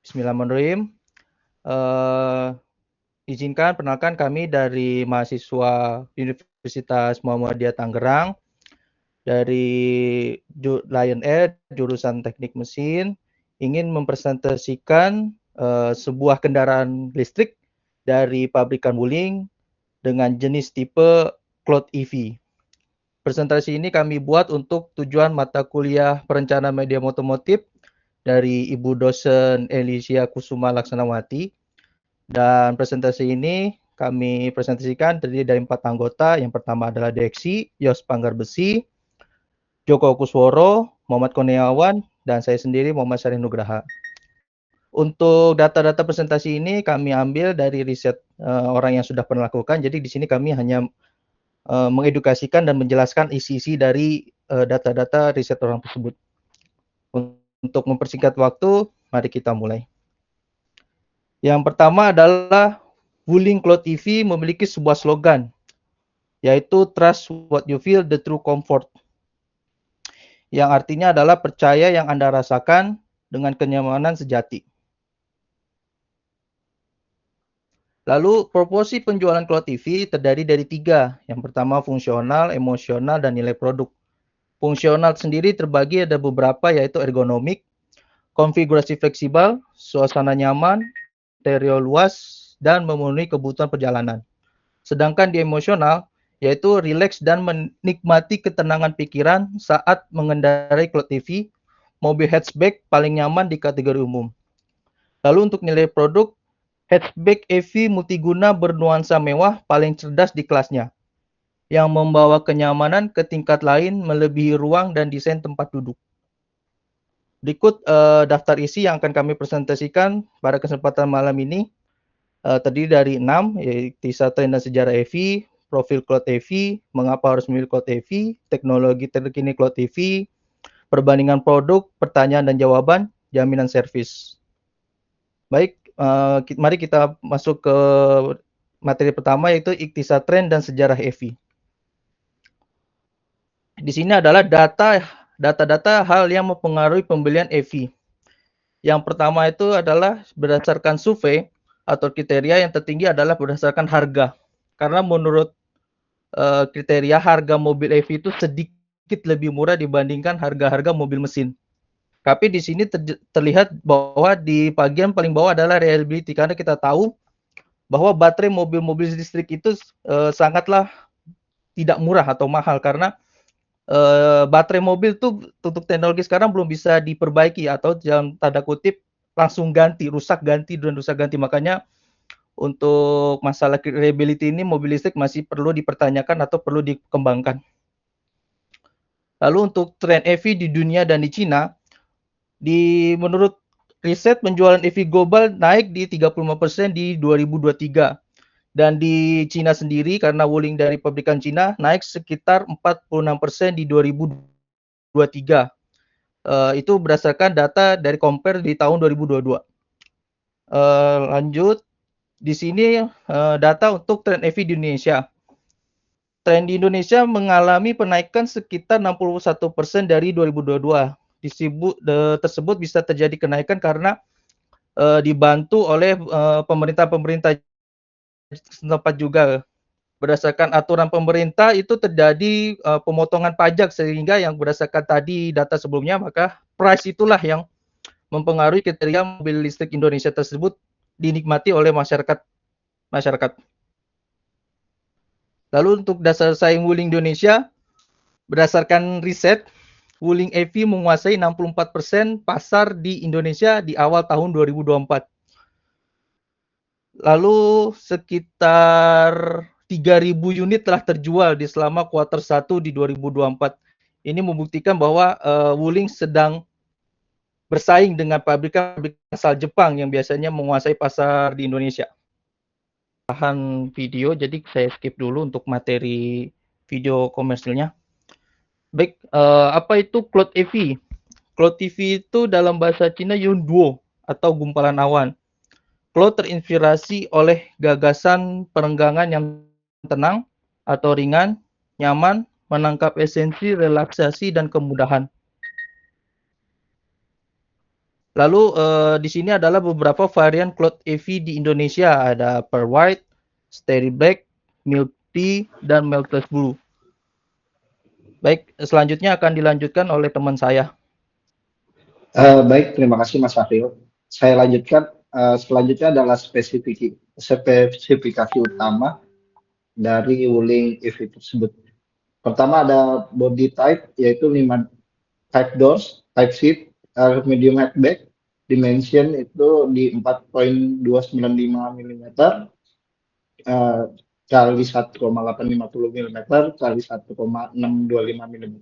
Bismillahirrahmanirrahim. Eh, Izinkan perkenalkan kami dari mahasiswa Universitas Muhammadiyah Tangerang dari Lion Air jurusan Teknik Mesin ingin mempresentasikan sebuah kendaraan listrik dari pabrikan Wuling dengan jenis tipe Cloud EV. Presentasi ini kami buat untuk tujuan mata kuliah perencanaan media otomotif dari Ibu dosen Elisia Kusuma Laksanawati. Dan presentasi ini kami presentasikan terdiri dari 4 anggota. Yang pertama adalah Deksi, Yos Panggarbesi, Joko Kusworo, Muhammad Kurniawan, dan saya sendiri Muhammad Syarif Nugraha. Untuk data-data presentasi ini kami ambil dari riset orang yang sudah pernah lakukan. Jadi di sini kami hanya mengedukasikan dan menjelaskan isi-isi dari data-data riset orang tersebut. Untuk mempersingkat waktu, mari kita mulai. Yang pertama adalah Wuling Cloud EV memiliki sebuah slogan, yaitu Trust what you feel, the true comfort. Yang artinya adalah percaya yang Anda rasakan dengan kenyamanan sejati. Lalu proporsi penjualan Cloud EV terdiri dari 3. Yang pertama fungsional, emosional, dan nilai produk. Fungsional sendiri terbagi ada beberapa, yaitu ergonomik, konfigurasi fleksibel, suasana nyaman, interior luas, dan memenuhi kebutuhan perjalanan. Sedangkan di emosional, yaitu rileks dan menikmati ketenangan pikiran saat mengendarai Cloud EV, mobil hatchback paling nyaman di kategori umum. Lalu untuk nilai produk, hatchback EV multiguna bernuansa mewah paling cerdas di kelasnya, yang membawa kenyamanan ke tingkat lain melebihi ruang dan desain tempat duduk. Berikut daftar isi yang akan kami presentasikan pada kesempatan malam ini. Terdiri dari 6, yaitu kisah tren dan sejarah EV, profil Cloud EV, mengapa harus memilih Cloud EV, teknologi terkini Cloud EV, perbandingan produk, pertanyaan dan jawaban, jaminan servis. Baik, mari kita masuk ke materi pertama, yaitu ikhtisar tren dan sejarah EV. Di sini adalah data-data hal yang mempengaruhi pembelian EV. Yang pertama itu adalah berdasarkan survei atau kriteria yang tertinggi adalah berdasarkan harga. Karena menurut kriteria harga mobil EV itu sedikit lebih murah dibandingkan harga-harga mobil mesin. Tapi di sini terlihat bahwa di bagian paling bawah adalah reliability, karena kita tahu bahwa baterai mobil-mobil listrik itu sangatlah tidak murah atau mahal, karena baterai mobil tuh untuk teknologi sekarang belum bisa diperbaiki atau dalam tanda kutip langsung ganti, rusak ganti. Makanya untuk masalah reliability ini mobil listrik masih perlu dipertanyakan atau perlu dikembangkan. Lalu untuk tren EV di dunia dan di Cina, menurut riset penjualan EV global naik di 35% di 2023. Dan di Cina sendiri, karena Wuling dari pabrikan Cina, naik sekitar 46% di 2023. Itu berdasarkan data dari Compare di tahun 2022. Lanjut, di sini data untuk tren EV di Indonesia. Tren di Indonesia mengalami penaikan sekitar 61% dari 2022. Tersebut bisa terjadi kenaikan karena dibantu oleh pemerintah setempat juga. Berdasarkan aturan pemerintah itu terjadi pemotongan pajak, sehingga yang berdasarkan tadi data sebelumnya, maka price itulah yang mempengaruhi kriteria mobil listrik Indonesia tersebut dinikmati oleh masyarakat. Lalu untuk dasar saing Wuling Indonesia, berdasarkan riset, Wuling EV menguasai 64% pasar di Indonesia di awal tahun 2024. Lalu sekitar 3.000 unit telah terjual di selama kuartal 1 di 2024. Ini membuktikan bahwa Wuling sedang bersaing dengan pabrik asal Jepang yang biasanya menguasai pasar di Indonesia. Tahan video, jadi saya skip dulu untuk materi video komersilnya. Baik, apa itu Cloud EV? Cloud EV itu dalam bahasa Cina Yunduo atau gumpalan awan. Cloud terinspirasi oleh gagasan perenggangan yang tenang atau ringan, nyaman, menangkap esensi relaksasi dan kemudahan. Lalu di sini adalah beberapa varian cloth EV di Indonesia, ada Pearl White, Starry Black, Milk Tea, dan Melted Blue. Baik, selanjutnya akan dilanjutkan oleh teman saya. Baik, terima kasih Mas Fahil. Saya lanjutkan. Selanjutnya adalah spesifikasi utama dari Wuling EV tersebut. Pertama ada body type, yaitu 5 type doors, type seat, medium hatchback, dimension itu di 4,295 mm, eh, kali 1,850 mm kali 1,625 mm,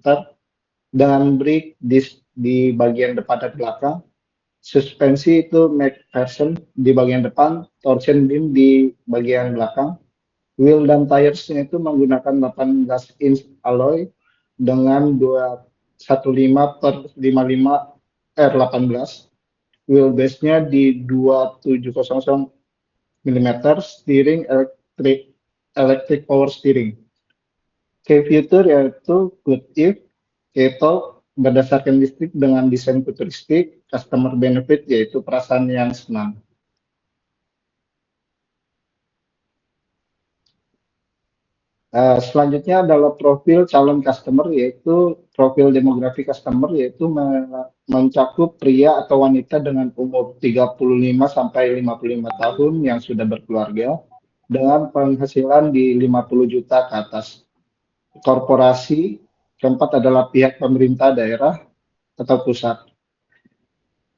dengan brake disc di bagian depan dan belakang. Suspensi itu McPherson di bagian depan, torsion beam di bagian belakang. Wheel dan tires-nya itu menggunakan 18 inch alloy dengan 215 per 55 R18. Wheelbase-nya di 2700 mm, steering electric power steering. Key feature yaitu Good If, Keto berdasarkan listrik dengan desain futuristik, customer benefit yaitu perasaan yang senang. Selanjutnya adalah profil calon customer, yaitu profil demografi customer, yaitu mencakup pria atau wanita dengan umur 35 sampai 55 tahun yang sudah berkeluarga dengan penghasilan di 50 juta ke atas. Korporasi, keempat adalah pihak pemerintah daerah atau pusat.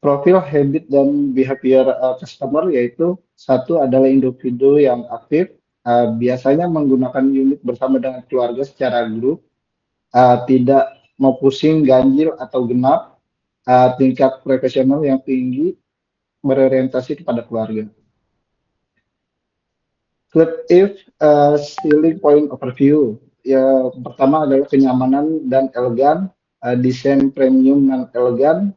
Profil habit dan behavior customer, yaitu satu adalah individu yang aktif, biasanya menggunakan unit bersama dengan keluarga secara grup, tidak mau pusing, ganjil atau genap, tingkat profesional yang tinggi, berorientasi kepada keluarga. Good if selling point overview. Ya, pertama adalah kenyamanan dan elegan, desain premium dan elegan,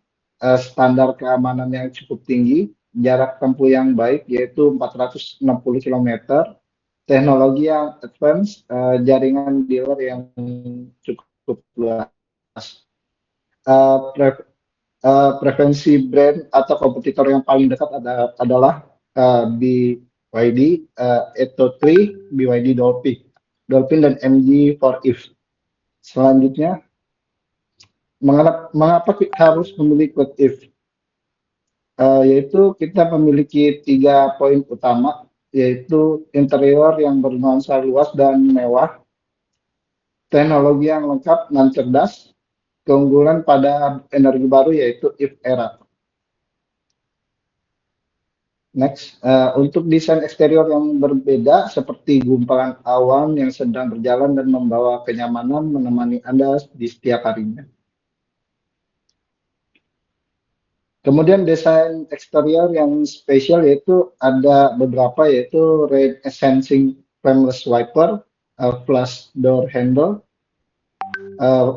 standar keamanan yang cukup tinggi, jarak tempuh yang baik yaitu 460 km, teknologi yang advance, jaringan dealer yang cukup luas. Preferensi brand atau kompetitor yang paling dekat adalah BYD, Eto 3, BYD Dolphin dan MG for If. Selanjutnya, mengapa kita harus memilih What If? Yaitu kita memiliki 3 poin utama, yaitu interior yang bernuansa luas dan mewah, teknologi yang lengkap dan cerdas, keunggulan pada energi baru yaitu If Era. Next, untuk desain eksterior yang berbeda seperti gumpalan awan yang sedang berjalan dan membawa kenyamanan menemani Anda di setiap harinya. Kemudian desain eksterior yang spesial yaitu ada beberapa, yaitu rain sensing frameless wiper, flush door handle,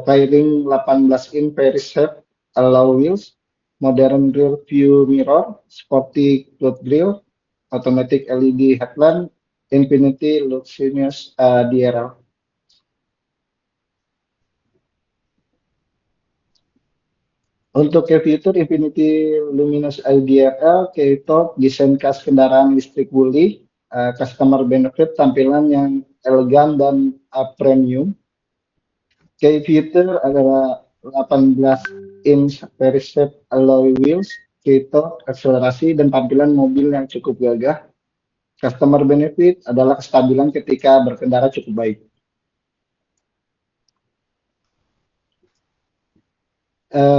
wiring 18 in very shape alloy wheels, modern rear view mirror, sporty cloth grille, automatic LED headlamp, Infinity Luxurious DRL. Untuk fitur Infinity Luminous IDRL, itu desain khas kendaraan listrik Woolly, customer benefit, tampilan yang elegan dan premium. Key feature adalah 18 inch very shape alloy wheels, itu akselerasi dan tampilan mobil yang cukup gagah. Customer benefit adalah kestabilan ketika berkendara cukup baik.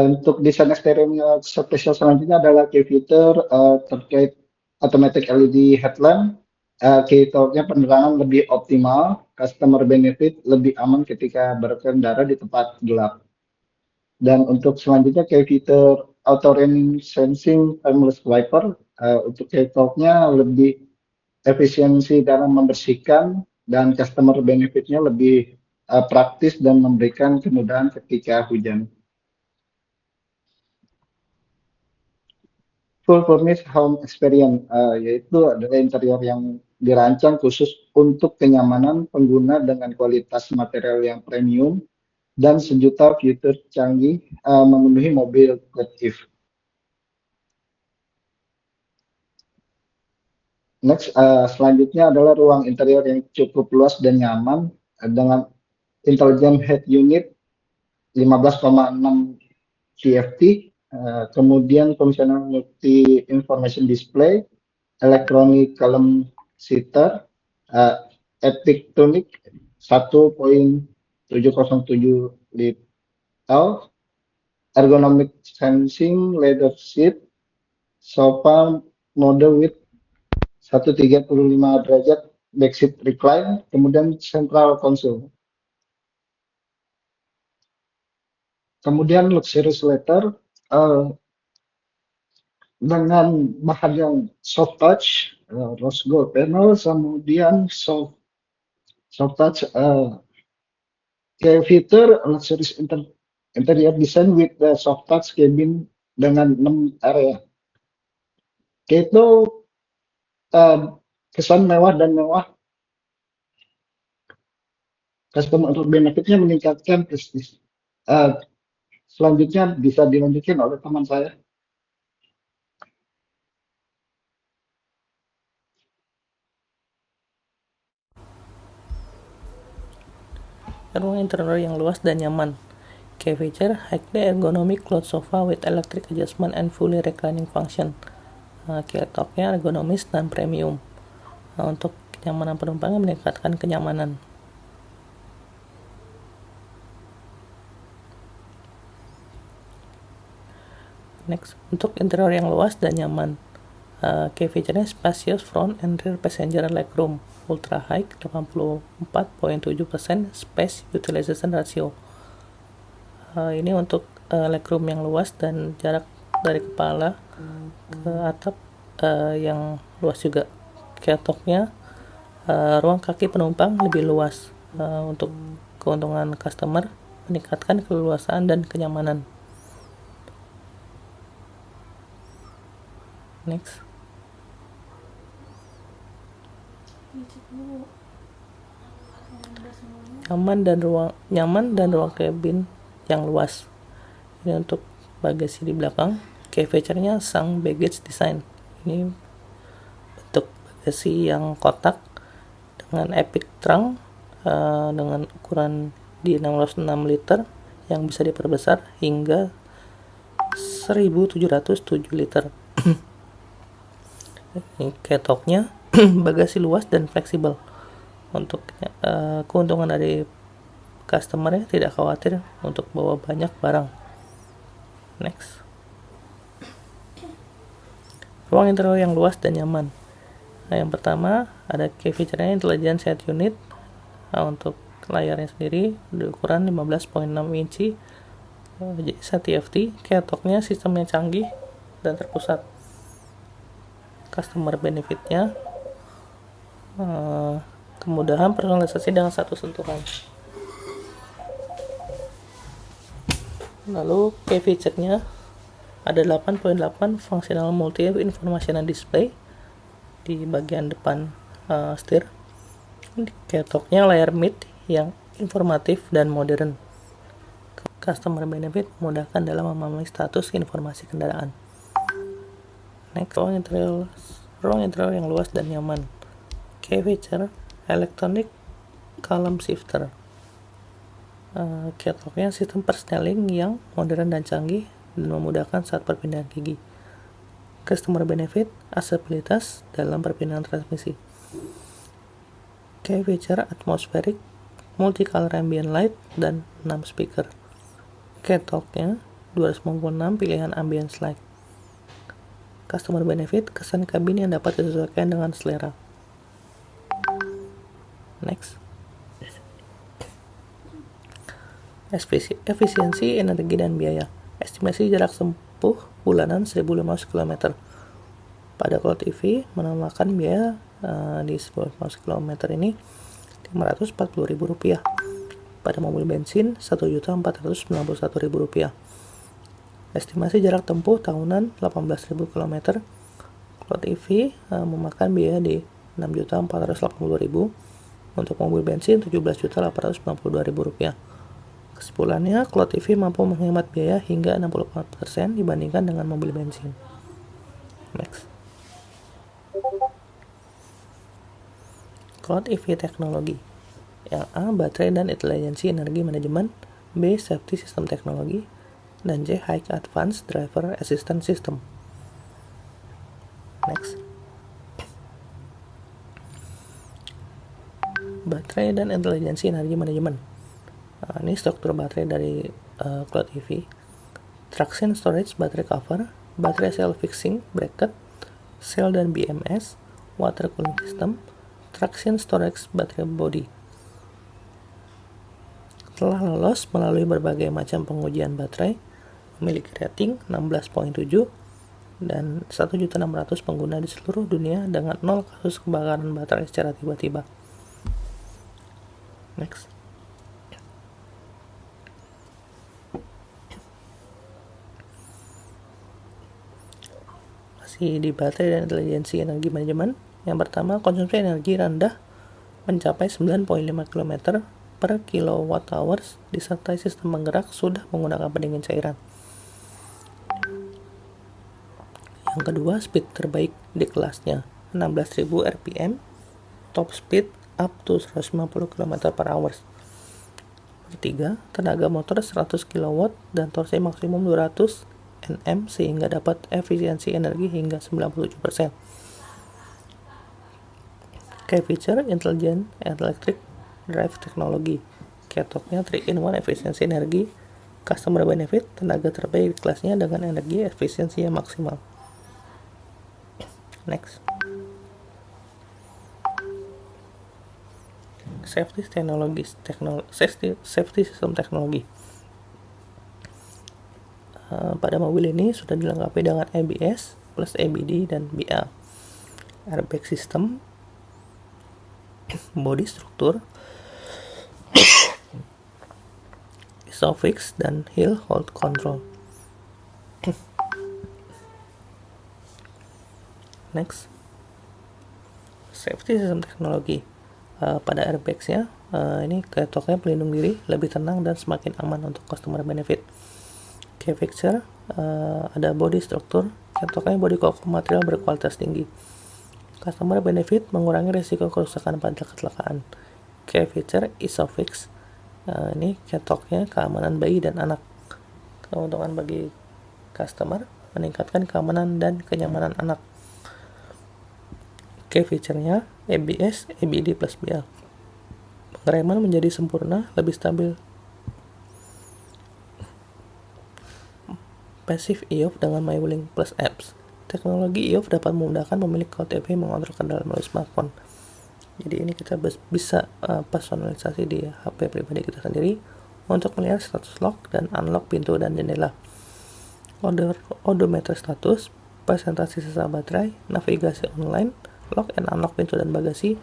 Untuk desain eksterior spesial selanjutnya adalah key feature terkait automatic LED headlamp, key feature-nya penerangan lebih optimal, customer benefit lebih aman ketika berkendara di tempat gelap. Dan untuk selanjutnya key feature auto rain sensing frameless wiper, untuk key feature-nya lebih efisiensi dalam membersihkan dan customer benefit-nya lebih praktis dan memberikan kemudahan ketika hujan. Full furnished home experience, yaitu adalah interior yang dirancang khusus untuk kenyamanan pengguna dengan kualitas material yang premium dan sejuta fitur canggih, memenuhi mobil What If. Next, selanjutnya adalah ruang interior yang cukup luas dan nyaman dengan intelligent head unit 15,6 TFT, kemudian fungsional multi information display, electronic column seater, Epic Tunic 1.707 liter, ergonomic sensing leather seat, sofa mode with 135 derajat backseat recline, kemudian central console. Kemudian luxurious leather dengan bahan yang soft touch, rose gold panel, kemudian soft touch feature luxurious interior design with the soft touch cabin dengan 6 area. Itu kesan mewah dan mewah. Customer benefitnya meningkatkan prestis. Selanjutnya bisa dilanjutkan oleh teman saya. Ruang interior yang luas dan nyaman. Key feature, highly ergonomic cloth sofa with electric adjustment and fully reclining function. Key-talknya ergonomis dan premium. Untuk kenyamanan penumpang meningkatkan kenyamanan. Next, untuk interior yang luas dan nyaman. Key feature-nya spacious front and rear passenger legroom, ultra high 84.7% space utilization ratio. Ini untuk legroom yang luas dan jarak dari kepala ke atap yang luas juga. Keotoknya ruang kaki penumpang lebih luas untuk keuntungan customer, meningkatkan keleluasaan dan kenyamanan. Next. Nyaman dan ruang kabin yang luas. Ini untuk bagasi di belakang. Key feature-nya sang baggage design. Ini bentuk bagasi yang kotak dengan epic trunk dengan ukuran di 606 liter yang bisa diperbesar hingga 1707 liter. Ketoknya bagasi luas dan fleksibel. Untuk keuntungan dari customer ya, tidak khawatir untuk bawa banyak barang. Next. Ruang interior yang luas dan nyaman. Yang pertama ada key feature-nya intelligent head unit. Untuk layarnya sendiri berukuran 15.6 inci, 1 TFT. Ketoknya sistemnya canggih dan terpusat. Customer benefitnya kemudahan personalisasi dengan satu sentuhan. Lalu key feature-nya ada 8.8 functional multi informational display di bagian depan setir. Ketoknya layar mid yang informatif dan modern. Customer benefit memudahkan dalam memahami status informasi kendaraan. Next, ruang interior yang luas dan nyaman. Key feature, electronic column shifter. Ketoknya sistem persneling yang modern dan canggih dan memudahkan saat perpindahan gigi. Customer benefit, aksesibilitas dalam perpindahan transmisi. Key feature, atmospheric, multicolor ambient light, dan 6 speaker. Ketoknya 256 pilihan ambience light. Customer benefit, kesan kabin yang dapat disesuaikan dengan selera. Next. Efisiensi energi dan biaya. Estimasi jarak tempuh bulanan 1.500 km. Pada Cloud EV menamakan biaya di 1.500 km ini Rp540.000. Pada mobil bensin Rp1.491.000. Estimasi jarak tempuh tahunan 18.000 km. Cloud EV memakan biaya di Rp6.480.000. Untuk mobil bensin Rp17.892.000. Kesimpulannya, Cloud EV mampu menghemat biaya hingga 64% dibandingkan dengan mobil bensin. Next. Cloud EV teknologi. Yang A, baterai dan intelijensi energi manajemen. B, safety system teknologi. Dan C, high advanced driver assistance system. Next. Baterai dan intelijensi energi manajemen. Ini struktur baterai dari Cloud EV. Traction storage baterai cover, baterai cell fixing bracket, cell dan BMS, water cooling system, traction storage baterai body. Telah lolos melalui berbagai macam pengujian baterai, memiliki rating 16.7 dan 1.600.000 pengguna di seluruh dunia dengan 0 kasus kebakaran baterai secara tiba-tiba. Next. Masih di baterai dan intelijensi energi manajemen. Yang pertama, konsumsi energi rendah mencapai 9,5 km per kWh disertai sistem penggerak sudah menggunakan pendingin cairan. Yang kedua, speed terbaik di kelasnya 16.000 rpm, top speed up to 150 km/h. Ketiga, tenaga motor 100 kW dan torsi maksimum 200 Nm sehingga dapat efisiensi energi hingga 97%. Key feature Intelligent Electric Drive Technology. Ketoknya 3-in-1 efisiensi energi, customer benefit, tenaga terbaik di kelasnya dengan energi efisiensi yang maksimal. Next. Safety system teknologi. Pada mobil ini sudah dilengkapi dengan ABS plus ABD dan BL. Airbag system, body struktur, isofix dan hill hold control. Next. Safety system teknologi. Pada airbagsnya ini ketoknya pelindung diri, lebih tenang dan semakin aman untuk customer benefit. Key feature ada body struktur, ketoknya body kokoh material berkualitas tinggi. Customer benefit mengurangi risiko kerusakan pada kecelakaan. Key feature isofix, ini ketoknya keamanan bayi dan anak. Keuntungan bagi customer meningkatkan keamanan dan kenyamanan anak. Key feature-nya ABS, ABD plus BL. Pengereman menjadi sempurna, lebih stabil. Passive e-off dengan MyWuling plus apps. Teknologi e-off dapat memudahkan pemilik Cloud EV mengontrol kendali melalui smartphone. Jadi ini kita bisa personalisasi di HP pribadi kita sendiri untuk melihat status lock dan unlock pintu dan jendela. Odometer status, presentasi sisa baterai, navigasi online, lock and unlock pintu dan bagasi,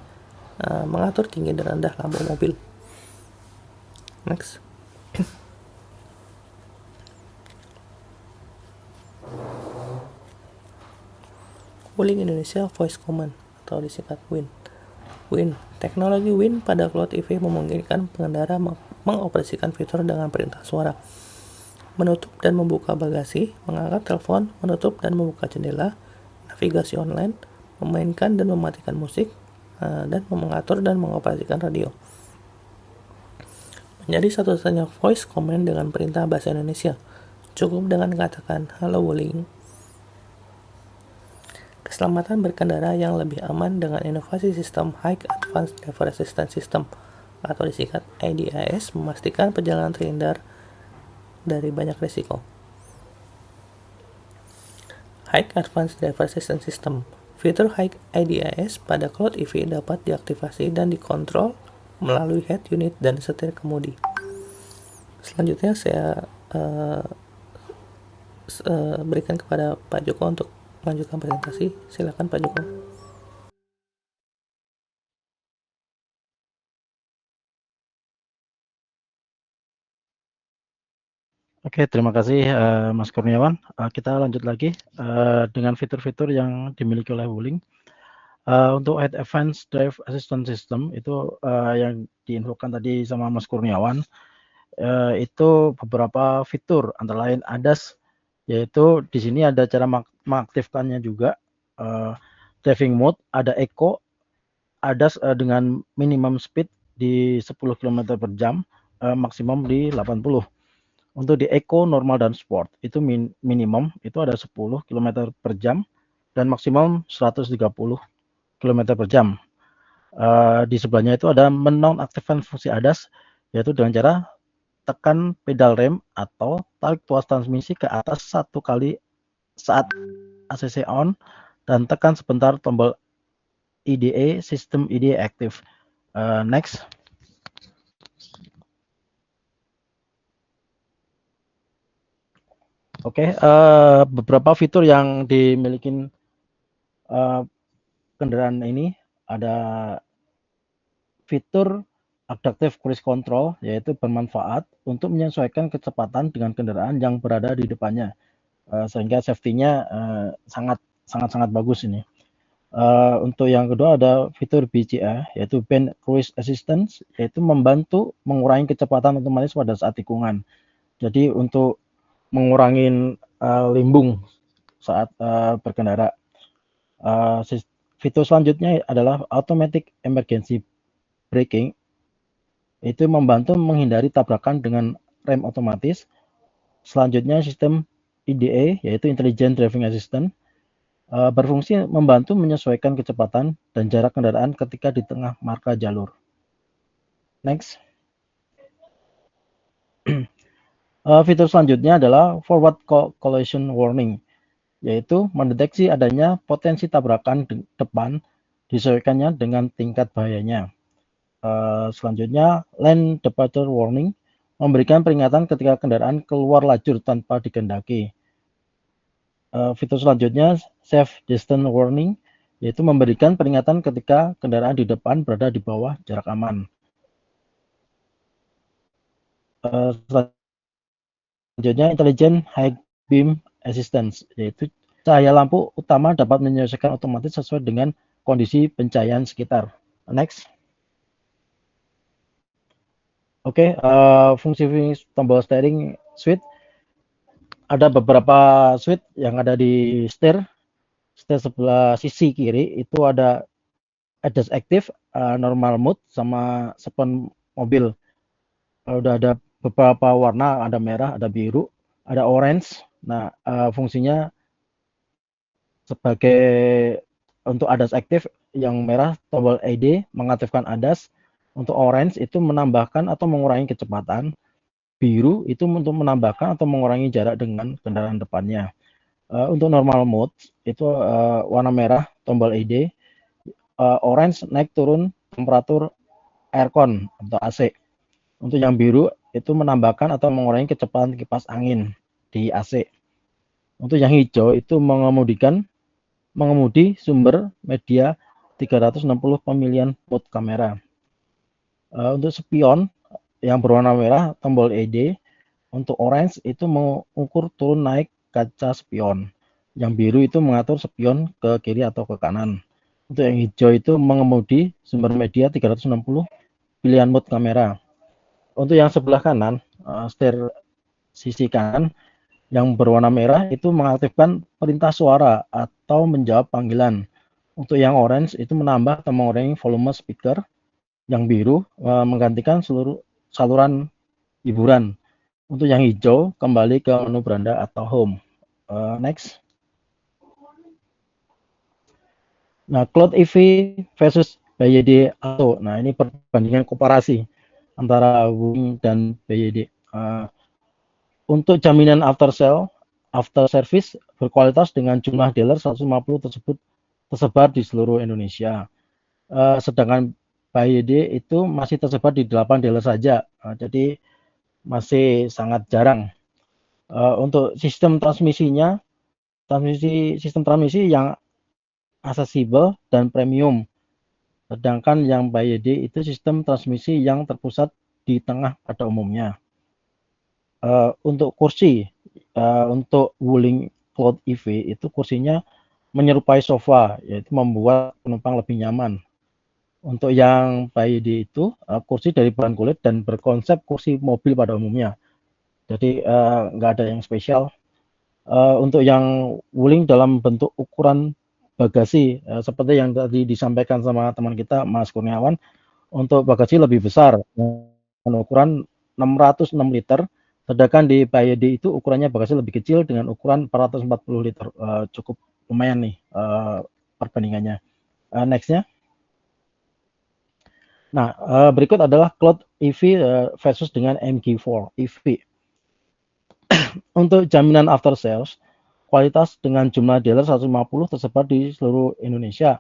mengatur tinggi dan rendah lampu mobil. Next. Wuling Indonesia Voice Command atau disingkat WIN. WIN, teknologi WIN pada Cloud EV memungkinkan pengendara mengoperasikan fitur dengan perintah suara, menutup dan membuka bagasi, mengangkat telepon, menutup dan membuka jendela, navigasi online, memainkan dan mematikan musik, dan mengatur dan mengoperasikan radio. Menjadi satu-satunya voice command dengan perintah bahasa Indonesia. Cukup dengan katakan "Halo Wuling". Keselamatan berkendara yang lebih aman dengan inovasi sistem High Advanced Driver Assistance System atau disingkat ADAS memastikan perjalanan terhindar dari banyak risiko. High Advanced Driver Assistance System. Fitur High ADAS pada Cloud EV dapat diaktifasi dan dikontrol melalui head unit dan setir kemudi. Selanjutnya saya berikan kepada Pak Joko untuk melanjutkan presentasi. Silakan Pak Joko. Oke, terima kasih Mas Kurniawan. Kita lanjut lagi dengan fitur-fitur yang dimiliki oleh Wuling. Untuk Advanced Drive Assistance System itu yang diinfokan tadi sama Mas Kurniawan, itu beberapa fitur antara lain ADAS, yaitu di sini ada cara mengaktifkannya juga. Driving mode, ada eco, ADAS dengan minimum speed di 10 km per jam, maksimum di 80. Untuk di Eco, Normal, dan Sport itu minimum itu ada 10 km per jam dan maksimum 130 km per jam. Di sebelahnya itu ada menonaktifkan fungsi ADAS, yaitu dengan cara tekan pedal rem atau tarik tuas transmisi ke atas 1 kali saat ACC on dan tekan sebentar tombol IDE, sistem IDE aktif. Next. Oke, beberapa fitur yang dimiliki kendaraan ini ada fitur Adaptive Cruise Control, yaitu bermanfaat untuk menyesuaikan kecepatan dengan kendaraan yang berada di depannya, sehingga safety-nya sangat bagus ini. Untuk yang kedua ada fitur BCA, yaitu Band Cruise Assistance, yaitu membantu mengurangi kecepatan otomatis pada saat tikungan. Jadi untuk mengurangi limbung saat berkendara. Fitur selanjutnya adalah Automatic Emergency Braking, itu membantu menghindari tabrakan dengan rem otomatis. Selanjutnya sistem IDA, yaitu Intelligent Driving Assistant, berfungsi membantu menyesuaikan kecepatan dan jarak kendaraan ketika di tengah marka jalur. Next. Fitur selanjutnya adalah Forward Collision Warning, yaitu mendeteksi adanya potensi tabrakan depan disesuaikannya dengan tingkat bahayanya. Selanjutnya, Lane Departure Warning, memberikan peringatan ketika kendaraan keluar lajur tanpa dikehendaki. Fitur selanjutnya, Safe Distance Warning, yaitu memberikan peringatan ketika kendaraan di depan berada di bawah jarak aman. Selanjutnya, Intelligent High Beam Assistance, yaitu cahaya lampu utama dapat menyesuaikan otomatis sesuai dengan kondisi pencahayaan sekitar. Next. Oke, fungsi tombol steering switch. Ada beberapa switch yang ada di setir sebelah sisi kiri itu ada ADAS aktif, normal mode, sama spon mobil. Udah ada beberapa warna, ada merah, ada biru, ada orange. Nah, fungsinya sebagai untuk ADAS aktif yang merah tombol ED mengaktifkan ADAS. Untuk orange itu menambahkan atau mengurangi kecepatan. Biru itu untuk menambahkan atau mengurangi jarak dengan kendaraan depannya. Untuk normal mode itu warna merah tombol ED, orange naik turun temperatur aircon atau AC. Untuk yang biru itu menambahkan atau mengurangi kecepatan kipas angin di AC. Untuk yang hijau itu mengemudi sumber media 360 pemilihan mode kamera. Untuk spion yang berwarna merah tombol ED, untuk orange itu mengukur turun naik kaca spion. Yang biru itu mengatur spion ke kiri atau ke kanan. Untuk yang hijau itu mengemudi sumber media 360 pilihan mode kamera. Untuk yang sebelah kanan, setir sisi kanan yang berwarna merah itu mengaktifkan perintah suara atau menjawab panggilan. Untuk yang orange itu menambah atau mengurangi volume speaker. Yang biru menggantikan seluruh saluran hiburan. Untuk yang hijau kembali ke menu beranda atau home. Next. Nah, Cloud EV versus BYD Auto. Nah, ini perbandingan komparasi antara Wuling dan BYD. Untuk jaminan after service berkualitas dengan jumlah dealer 150 tersebut tersebar di seluruh Indonesia. Sedangkan BYD itu masih tersebar di 8 dealer saja, jadi masih sangat jarang. Untuk sistem transmisinya, sistem transmisi yang aksesibel dan premium, sedangkan yang BYD itu sistem transmisi yang terpusat di tengah pada umumnya. Untuk kursi, untuk Wuling Cloud EV itu kursinya menyerupai sofa, yaitu membuat penumpang lebih nyaman. Untuk yang BYD itu kursi dari bahan kulit dan berkonsep kursi mobil pada umumnya. Jadi nggak ada yang spesial. Untuk yang Wuling dalam bentuk ukuran bagasi, seperti yang tadi disampaikan sama teman kita Mas Kurniawan, untuk bagasi lebih besar dengan ukuran 606 liter, sedangkan di BYD itu ukurannya bagasi lebih kecil dengan ukuran 440 liter. Cukup lumayan nih perbandingannya. Next-nya. Nah, berikut adalah Cloud EV versus dengan MG4 EV. Untuk jaminan after sales, kualitas dengan jumlah dealer 150 tersebar di seluruh Indonesia.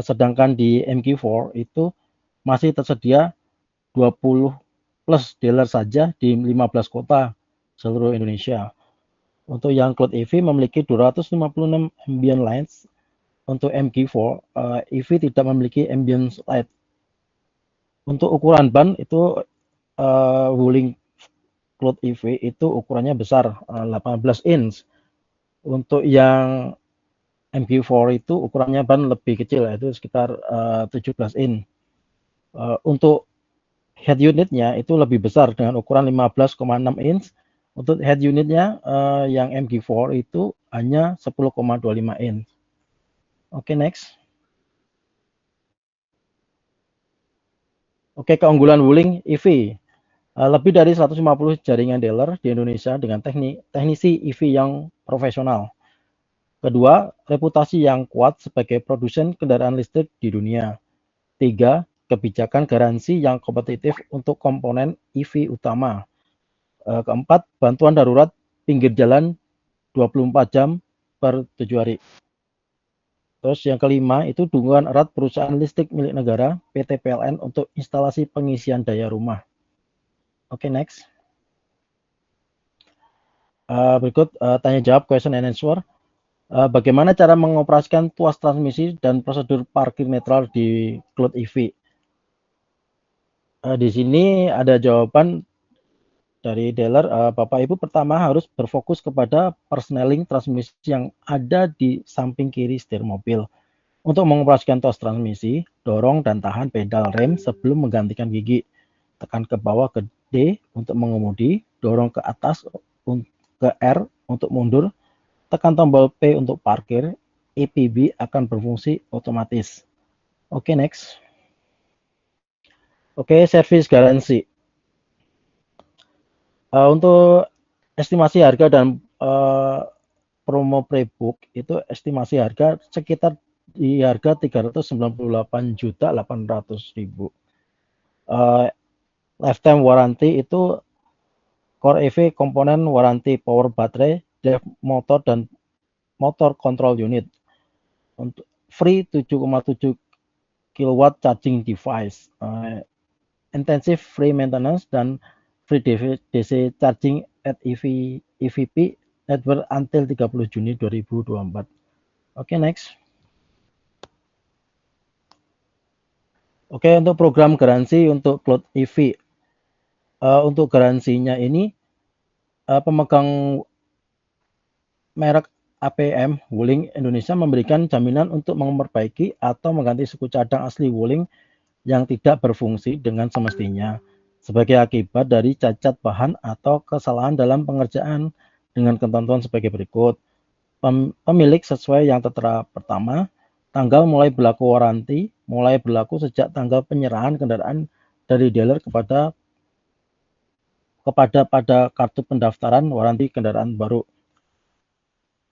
Sedangkan di MG4 itu masih tersedia 20 plus dealer saja di 15 kota seluruh Indonesia. Untuk yang Cloud EV memiliki 256 ambient lights. Untuk MG4, EV tidak memiliki ambient light. Untuk ukuran ban itu Wuling Cloud EV itu ukurannya besar, 18 inch. Untuk yang MG4 itu ukurannya ban lebih kecil, yaitu sekitar 17 inch. Untuk head unitnya itu lebih besar dengan ukuran 15,6 inch. Untuk head unitnya yang MG4 itu hanya 10,25 inch. Oke, next. Oke, keunggulan Wuling EV. Lebih dari 150 jaringan dealer di Indonesia dengan teknisi EV yang profesional. Kedua, reputasi yang kuat sebagai produsen kendaraan listrik di dunia. 3, kebijakan garansi yang kompetitif untuk komponen EV utama. Keempat, bantuan darurat pinggir jalan 24 jam per 7 hari. Terus yang kelima itu dukungan erat perusahaan listrik milik negara PT PLN untuk instalasi pengisian daya rumah. Oke, next. Berikut tanya jawab question and answer. Bagaimana cara mengoperasikan tuas transmisi dan prosedur parkir netral di Cloud EV? Di sini ada jawaban dari dealer. Bapak Ibu pertama harus berfokus kepada persneling transmisi yang ada di samping kiri setir mobil. Untuk mengoperasikan tuas transmisi, dorong dan tahan pedal rem sebelum menggantikan gigi. Tekan ke bawah ke D untuk mengemudi, dorong ke atas ke R untuk mundur, tekan tombol P untuk parkir, EPB akan berfungsi otomatis. Oke, next. Oke, service garansi. Untuk estimasi harga dan promo pre-book itu estimasi harga sekitar di harga 398.800.000. Lifetime warranty itu core EV komponen warranty power baterai, drive motor dan motor control unit. Untuk free 7,7 kW charging device, intensive free maintenance dan free DC charging at EVP network until 30 Juni 2024. Oke, next. Oke, untuk program garansi untuk Cloud EV. Untuk garansinya ini pemegang merek APM Wuling Indonesia memberikan jaminan untuk memperbaiki atau mengganti suku cadang asli Wuling yang tidak berfungsi dengan semestinya sebagai akibat dari cacat bahan atau kesalahan dalam pengerjaan dengan ketentuan sebagai berikut. Pemilik sesuai yang tertera pertama, tanggal mulai berlaku waranti mulai berlaku sejak tanggal penyerahan kendaraan dari dealer kepada pada kartu pendaftaran waranti kendaraan baru.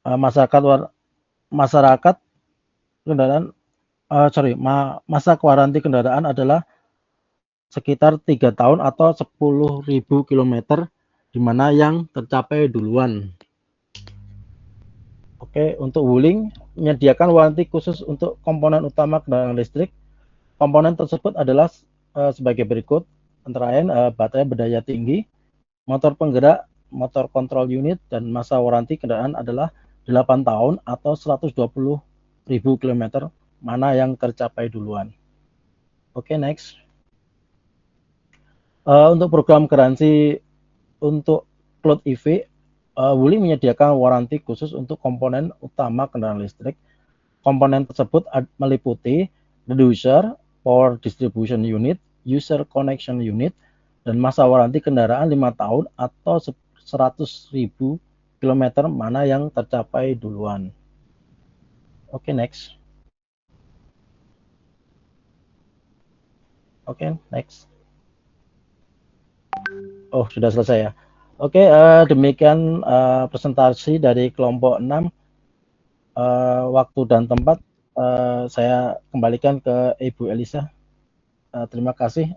Masa waranti kendaraan adalah sekitar 3 tahun atau 10.000 km, di mana yang tercapai duluan. Oke, untuk Wuling menyediakan waranti khusus untuk komponen utama kendaraan listrik. Komponen tersebut adalah sebagai berikut, antara lain baterai berdaya tinggi, motor penggerak, motor kontrol unit, dan masa waranti kendaraan adalah 8 tahun atau 120.000 km, mana yang tercapai duluan. Oke, next. Untuk program garansi untuk Cloud EV, Wuling menyediakan waranti khusus untuk komponen utama kendaraan listrik. Komponen tersebut meliputi reducer, power distribution unit, user connection unit, dan masa waranti kendaraan 5 tahun atau 100.000 km, mana yang tercapai duluan. Oke, next. Oke, next. Oh, sudah selesai ya. Oke, demikian presentasi dari kelompok 6. Waktu dan tempat saya kembalikan ke Ibu Elisa. Terima kasih.